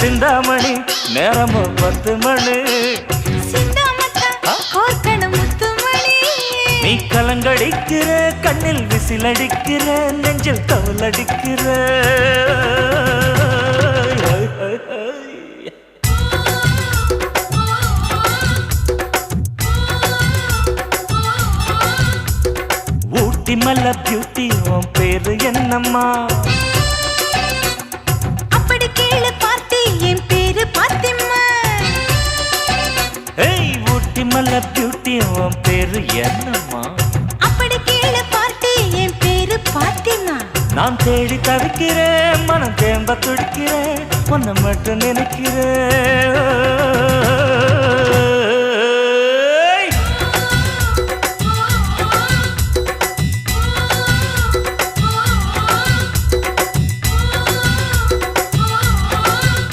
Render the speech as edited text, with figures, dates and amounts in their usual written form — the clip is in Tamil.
சிந்தாமணி நேரமோ 10 மணி நீ கலங்கடிக்கிற கண்ணில் விசிலடிக்கிற நெஞ்சில் தவளடிக்கிற ஊட்டி மல்ல பியூட்டி உன் பேரு என்னம்மா அப்படி கேளு பார்த்தி என் பேரு பாத்திம்மா ஏய் ஊட்டி மல்ல பியூட்டி உன் பேரு என்னம்மா அப்படி கேளு பார்த்தி என் பேரு பாத்திம்மா நான் தேடி தவிக்கிறேன் மனம் தேம்ப துடிக்கிறேன் உன்னை மட்டும் நினைக்கிறேன்